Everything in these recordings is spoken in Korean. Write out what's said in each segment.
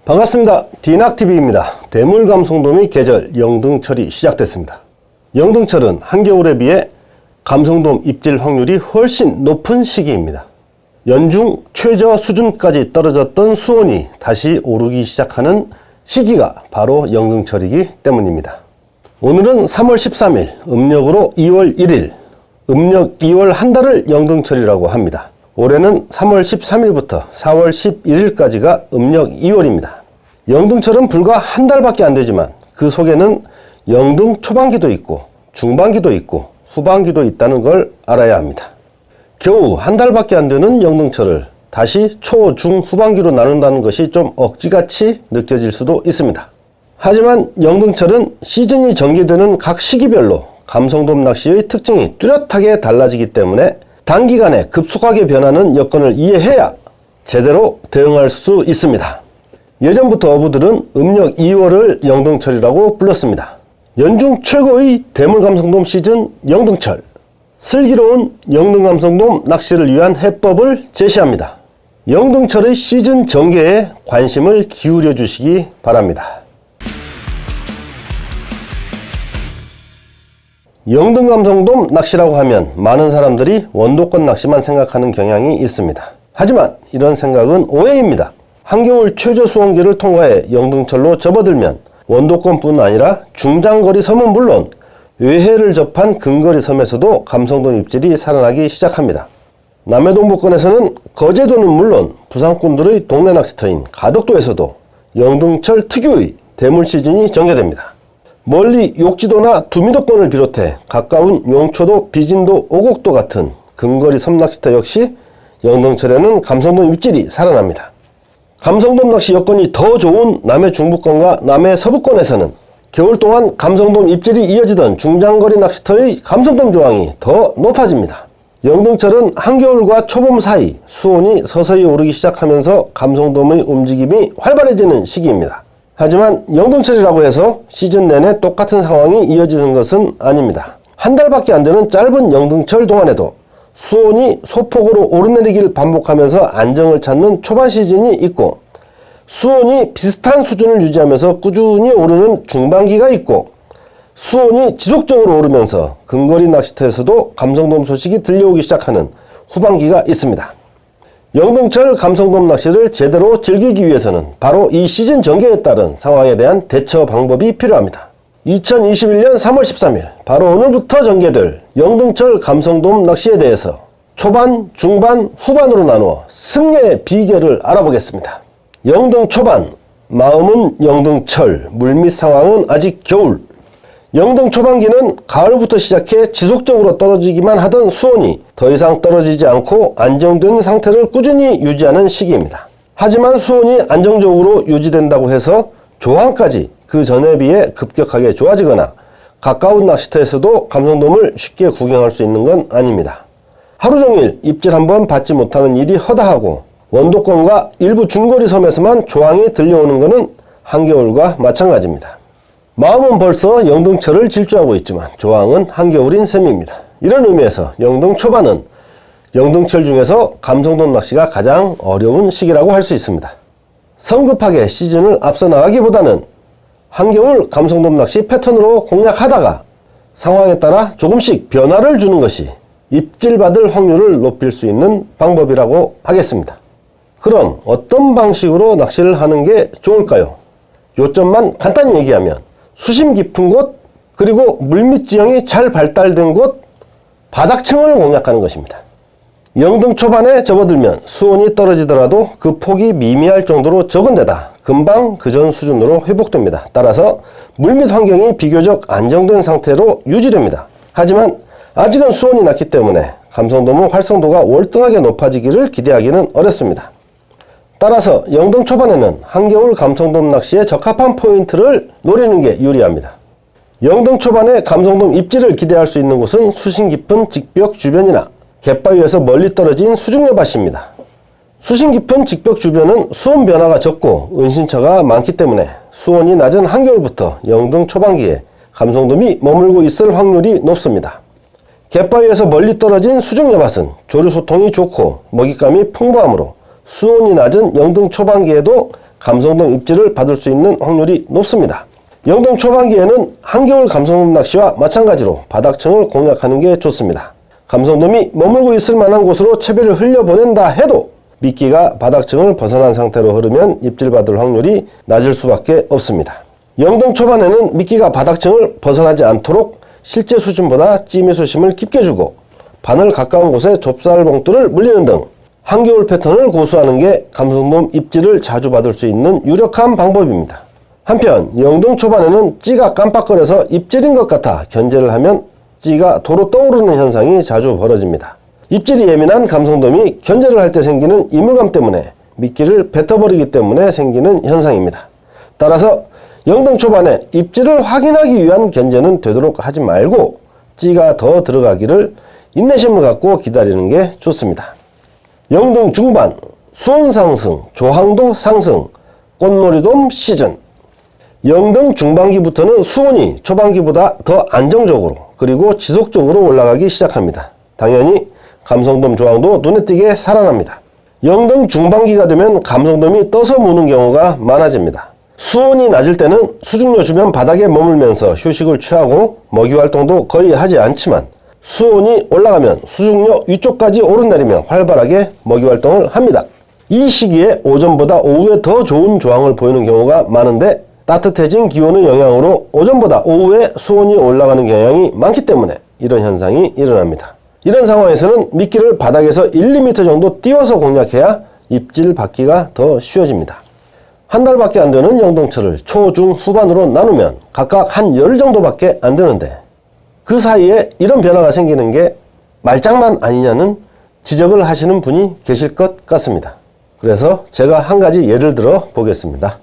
반갑습니다. 디낙TV입니다. 대물감성돔이 계절 영등철이 시작됐습니다. 영등철은 한겨울에 비해 감성돔 입질 확률이 훨씬 높은 시기입니다. 연중 최저 수준까지 떨어졌던 수온이 다시 오르기 시작하는 시기가 바로 영등철이기 때문입니다. 오늘은 3월 13일, 음력으로 2월 1일, 음력 2월 한 달을 영등철이라고 합니다. 올해는 3월 13일부터 4월 11일까지가 음력 2월입니다. 영등철은 불과 한 달밖에 안 되지만 그 속에는 영등 초반기도 있고 중반기도 있고 후반기도 있다는 걸 알아야 합니다. 겨우 한 달밖에 안 되는 영등철을 다시 초, 중, 후반기로 나눈다는 것이 좀 억지같이 느껴질 수도 있습니다. 하지만 영등철은 시즌이 전개되는 각 시기별로 감성돔 낚시의 특징이 뚜렷하게 달라지기 때문에 단기간에 급속하게 변하는 여건을 이해해야 제대로 대응할 수 있습니다. 예전부터 어부들은 음력 2월을 영등철이라고 불렀습니다. 연중 최고의 대물감성돔 시즌 영등철, 슬기로운 영등감성돔 낚시를 위한 해법을 제시합니다. 영등철의 시즌 전개에 관심을 기울여 주시기 바랍니다. 영등감성돔 낚시라고 하면 많은 사람들이 원도권 낚시만 생각하는 경향이 있습니다. 하지만 이런 생각은 오해입니다. 한겨울 최저 수온기를 통과해 영등철로 접어들면 원도권뿐 아니라 중장거리 섬은 물론 외해를 접한 근거리 섬에서도 감성돔 입질이 살아나기 시작합니다. 남해동부권에서는 거제도는 물론 부산꾼들의 동네 낚시터인 가덕도에서도 영등철 특유의 대물 시즌이 전개됩니다. 멀리 욕지도나 두미도권을 비롯해 가까운 용초도, 비진도, 오곡도 같은 근거리 섬낚시터 역시 영등철에는 감성돔 입질이 살아납니다. 감성돔 낚시 여건이 더 좋은 남해 중부권과 남해 서부권에서는 겨울 동안 감성돔 입질이 이어지던 중장거리 낚시터의 감성돔 조항이 더 높아집니다. 영등철은 한겨울과 초봄 사이 수온이 서서히 오르기 시작하면서 감성돔의 움직임이 활발해지는 시기입니다. 하지만 영등철이라고 해서 시즌 내내 똑같은 상황이 이어지는 것은 아닙니다. 한 달밖에 안 되는 짧은 영등철 동안에도 수온이 소폭으로 오르내리기를 반복하면서 안정을 찾는 초반 시즌이 있고, 수온이 비슷한 수준을 유지하면서 꾸준히 오르는 중반기가 있고, 수온이 지속적으로 오르면서 근거리 낚시터에서도 감성돔 소식이 들려오기 시작하는 후반기가 있습니다. 영등철 감성돔 낚시를 제대로 즐기기 위해서는 바로 이 시즌 전개에 따른 상황에 대한 대처 방법이 필요합니다. 2021년 3월 13일, 바로 오늘부터 전개될 영등철 감성돔 낚시에 대해서 초반, 중반, 후반으로 나누어 승리의 비결을 알아보겠습니다. 영등 초반, 마음은 영등철, 물밑 상황은 아직 겨울. 영등 초반기는 가을부터 시작해 지속적으로 떨어지기만 하던 수온이 더 이상 떨어지지 않고 안정된 상태를 꾸준히 유지하는 시기입니다. 하지만 수온이 안정적으로 유지된다고 해서 조항까지 그 전에 비해 급격하게 좋아지거나 가까운 낚시터에서도 감성돔을 쉽게 구경할 수 있는 건 아닙니다. 하루 종일 입질 한번 받지 못하는 일이 허다하고 원도권과 일부 중거리 섬에서만 조항이 들려오는 것은 한겨울과 마찬가지입니다. 마음은 벌써 영등철을 질주하고 있지만 조항은 한겨울인 셈입니다. 이런 의미에서 영등 초반은 영등철 중에서 감성돔 낚시가 가장 어려운 시기라고 할 수 있습니다. 성급하게 시즌을 앞서 나가기보다는 한겨울 감성돔 낚시 패턴으로 공략하다가 상황에 따라 조금씩 변화를 주는 것이 입질받을 확률을 높일 수 있는 방법이라고 하겠습니다. 그럼 어떤 방식으로 낚시를 하는 게 좋을까요? 요점만 간단히 얘기하면 수심 깊은 곳, 그리고 물밑 지형이 잘 발달된 곳, 바닥층을 공략하는 것입니다. 영등 초반에 접어들면 수온이 떨어지더라도 그 폭이 미미할 정도로 적은 데다 금방 그전 수준으로 회복됩니다. 따라서 물밑 환경이 비교적 안정된 상태로 유지됩니다. 하지만 아직은 수온이 낮기 때문에 감성돔은 활성도가 월등하게 높아지기를 기대하기는 어렵습니다. 따라서 영등 초반에는 한겨울 감성돔 낚시에 적합한 포인트를 노리는 게 유리합니다. 영등 초반에 감성돔 입질을 기대할 수 있는 곳은 수심 깊은 직벽 주변이나 갯바위에서 멀리 떨어진 수중여밭입니다. 수심 깊은 직벽 주변은 수온 변화가 적고 은신처가 많기 때문에 수온이 낮은 한겨울부터 영등 초반기에 감성돔이 머물고 있을 확률이 높습니다. 갯바위에서 멀리 떨어진 수중여밭은 조류 소통이 좋고 먹잇감이 풍부하므로 수온이 낮은 영등 초반기에도 감성돔 입질을 받을 수 있는 확률이 높습니다. 영동 초반기에는 한겨울 감성돔 낚시와 마찬가지로 바닥층을 공략하는 게 좋습니다. 감성돔이 머물고 있을 만한 곳으로 채비를 흘려보낸다 해도 미끼가 바닥층을 벗어난 상태로 흐르면 입질받을 확률이 낮을 수밖에 없습니다. 영동 초반에는 미끼가 바닥층을 벗어나지 않도록 실제 수심보다 찌미 수심을 깊게 주고 바늘 가까운 곳에 좁쌀 봉투를 물리는 등 한겨울 패턴을 고수하는 게 감성돔 입질을 자주 받을 수 있는 유력한 방법입니다. 한편 영동 초반에는 찌가 깜빡거려서 입질인 것 같아 견제를 하면 찌가 도로 떠오르는 현상이 자주 벌어집니다. 입질이 예민한 감성돔이 견제를 할 때 생기는 이물감 때문에 미끼를 뱉어버리기 때문에 생기는 현상입니다. 따라서 영동 초반에 입질을 확인하기 위한 견제는 되도록 하지 말고 찌가 더 들어가기를 인내심을 갖고 기다리는 게 좋습니다. 영동 중반, 수온 상승, 조항도 상승, 꽃놀이돔 시즌. 영동 중반기부터는 수온이 초반기보다 더 안정적으로 그리고 지속적으로 올라가기 시작합니다. 당연히 감성돔 조항도 눈에 띄게 살아납니다. 영동 중반기가 되면 감성돔이 떠서 무는 경우가 많아집니다. 수온이 낮을 때는 수중료 주변 바닥에 머물면서 휴식을 취하고 먹이 활동도 거의 하지 않지만 수온이 올라가면 수중료 위쪽까지 오르내리며 활발하게 먹이 활동을 합니다. 이 시기에 오전보다 오후에 더 좋은 조항을 보이는 경우가 많은데 따뜻해진 기온의 영향으로 오전보다 오후에 수온이 올라가는 경향이 많기 때문에 이런 현상이 일어납니다. 이런 상황에서는 미끼를 바닥에서 1, 2m 정도 띄워서 공략해야 입질 받기가 더 쉬워집니다. 한 달밖에 안 되는 영동철을 초, 중, 후반으로 나누면 각각 한 열 정도밖에 안 되는데 그 사이에 이런 변화가 생기는 게 말장난 아니냐는 지적을 하시는 분이 계실 것 같습니다. 그래서 제가 한 가지 예를 들어 보겠습니다.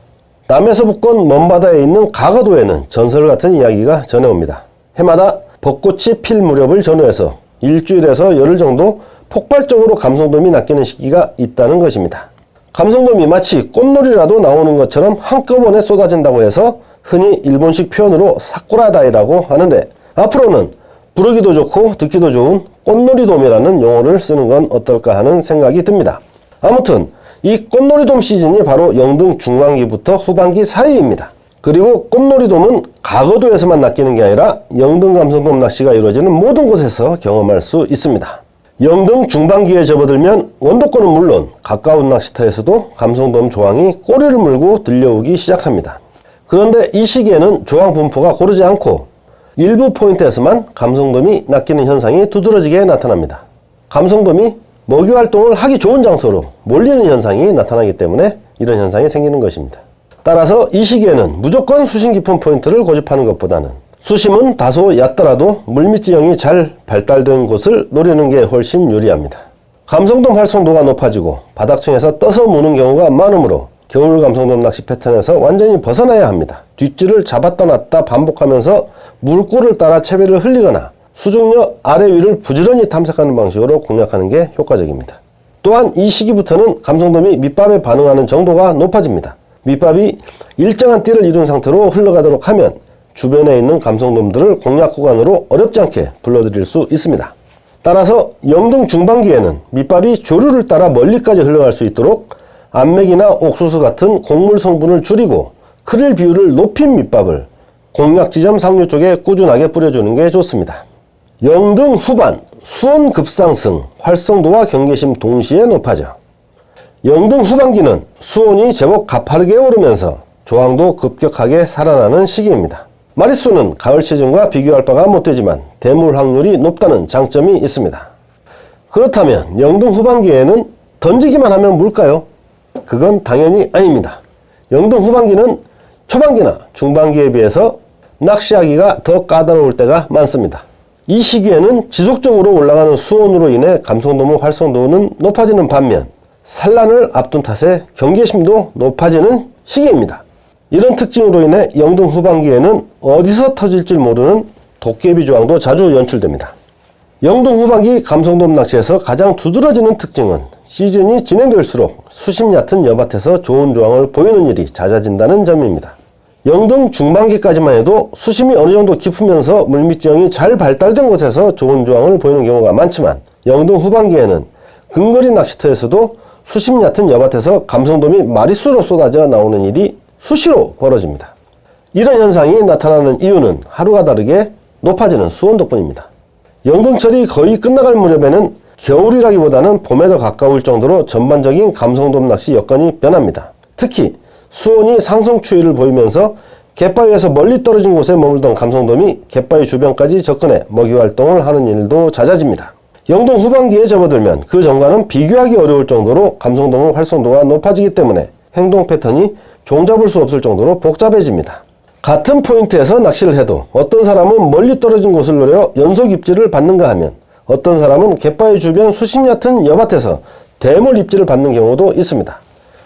남에서 북권 먼바다에 있는 가거도에는 전설 같은 이야기가 전해옵니다. 해마다 벚꽃이 필 무렵을 전후해서 일주일에서 열흘 정도 폭발적으로 감성돔이 낚이는 시기가 있다는 것입니다. 감성돔이 마치 꽃놀이라도 나오는 것처럼 한꺼번에 쏟아진다고 해서 흔히 일본식 표현으로 사쿠라다이라고 하는데 앞으로는 부르기도 좋고 듣기도 좋은 꽃놀이돔이라는 용어를 쓰는 건 어떨까 하는 생각이 듭니다. 아무튼 이 꽃놀이돔 시즌이 바로 영동 중반기부터 후반기 사이입니다. 그리고 꽃놀이돔은 가거도에서만 낚이는 게 아니라 영동 감성돔 낚시가 이루어지는 모든 곳에서 경험할 수 있습니다. 영동 중반기에 접어들면 원도권은 물론 가까운 낚시터에서도 감성돔 조항이 꼬리를 물고 들려오기 시작합니다. 그런데 이 시기에는 조항 분포가 고르지 않고 일부 포인트에서만 감성돔이 낚이는 현상이 두드러지게 나타납니다. 감성돔이 먹이 활동을 하기 좋은 장소로 몰리는 현상이 나타나기 때문에 이런 현상이 생기는 것입니다. 따라서 이 시기에는 무조건 수심 깊은 포인트를 고집하는 것보다는 수심은 다소 얕더라도 물밑지형이 잘 발달된 곳을 노리는 게 훨씬 유리합니다. 감성돔 활성도가 높아지고 바닥층에서 떠서 무는 경우가 많으므로 겨울 감성돔 낚시 패턴에서 완전히 벗어나야 합니다. 뒷줄을 잡았다 놨다 반복하면서 물꼬를 따라 채비를 흘리거나 수중료 아래 위를 부지런히 탐색하는 방식으로 공략하는 게 효과적입니다. 또한 이 시기부터는 감성돔이 밑밥에 반응하는 정도가 높아집니다. 밑밥이 일정한 띠를 이룬 상태로 흘러가도록 하면 주변에 있는 감성돔들을 공략 구간으로 어렵지 않게 불러들일 수 있습니다. 따라서 영동 중반기에는 밑밥이 조류를 따라 멀리까지 흘러갈 수 있도록 암맥이나 옥수수 같은 곡물 성분을 줄이고 크릴 비율을 높인 밑밥을 공략 지점 상류 쪽에 꾸준하게 뿌려주는 게 좋습니다. 영동 후반, 수온 급상승, 활성도와 경계심 동시에 높아져. 영동 후반기는 수온이 제법 가파르게 오르면서 조항도 급격하게 살아나는 시기입니다. 마리수는 가을 시즌과 비교할 바가 못되지만 대물 확률이 높다는 장점이 있습니다. 그렇다면 영동 후반기에는 던지기만 하면 물까요? 그건 당연히 아닙니다. 영동 후반기는 초반기나 중반기에 비해서 낚시하기가 더 까다로울 때가 많습니다. 이 시기에는 지속적으로 올라가는 수온으로 인해 감성돔의 활성도는 높아지는 반면 산란을 앞둔 탓에 경계심도 높아지는 시기입니다. 이런 특징으로 인해 영동 후반기에는 어디서 터질지 모르는 도깨비 조항도 자주 연출됩니다. 영동 후반기 감성돔 낚시에서 가장 두드러지는 특징은 시즌이 진행될수록 수심 얕은 여밭에서 좋은 조항을 보이는 일이 잦아진다는 점입니다. 영동 중반기까지만 해도 수심이 어느 정도 깊으면서 물밑지형이 잘 발달된 곳에서 좋은 조항을 보이는 경우가 많지만 영동 후반기에는 근거리 낚시터에서도 수심 얕은 여밭에서 감성돔이 마릿수로 쏟아져 나오는 일이 수시로 벌어집니다. 이런 현상이 나타나는 이유는 하루가 다르게 높아지는 수온 덕분입니다. 영등철이 거의 끝나갈 무렵에는 겨울이라기보다는 봄에 더 가까울 정도로 전반적인 감성돔 낚시 여건이 변합니다. 특히 수온이 상승 추이를 보이면서 갯바위에서 멀리 떨어진 곳에 머물던 감성돔이 갯바위 주변까지 접근해 먹이 활동을 하는 일도 잦아집니다. 영동 후반기에 접어들면 그 전과는 비교하기 어려울 정도로 감성돔의 활성도가 높아지기 때문에 행동 패턴이 종잡을 수 없을 정도로 복잡해집니다. 같은 포인트에서 낚시를 해도 어떤 사람은 멀리 떨어진 곳을 노려 연속 입질을 받는가 하면 어떤 사람은 갯바위 주변 수심 얕은 여밭에서 대물 입질을 받는 경우도 있습니다.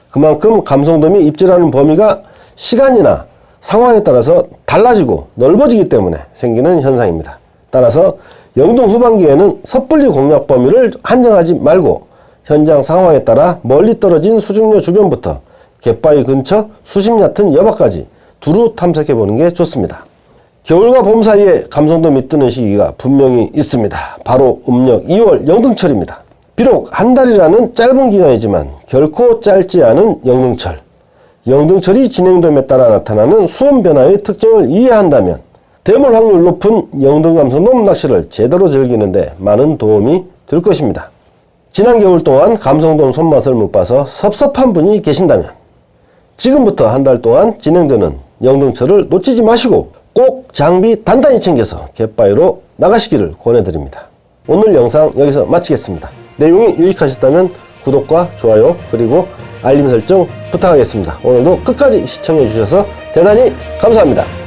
그만큼 감성돔이 입질하는 범위가 시간이나 상황에 따라서 달라지고 넓어지기 때문에 생기는 현상입니다. 따라서 영동 후반기에는 섣불리 공략 범위를 한정하지 말고 현장 상황에 따라 멀리 떨어진 수중료 주변부터 갯바위 근처 수심 얕은 여밭까지 두루 탐색해 보는 게 좋습니다. 겨울과 봄 사이에 감성돔이 뜨는 시기가 분명히 있습니다. 바로 음력 2월 영등철입니다. 비록 한 달이라는 짧은 기간이지만 결코 짧지 않은 영등철. 영등철이 진행됨에 따라 나타나는 수온 변화의 특징을 이해한다면 대물 확률 높은 영등 감성돔 낚시를 제대로 즐기는데 많은 도움이 될 것입니다. 지난 겨울 동안 감성돔 손맛을 못 봐서 섭섭한 분이 계신다면 지금부터 한 달 동안 진행되는 영등철을 놓치지 마시고 꼭 장비 단단히 챙겨서 갯바위로 나가시기를 권해드립니다. 오늘 영상 여기서 마치겠습니다. 내용이 유익하셨다면 구독과 좋아요 그리고 알림 설정 부탁하겠습니다. 오늘도 끝까지 시청해 주셔서 대단히 감사합니다.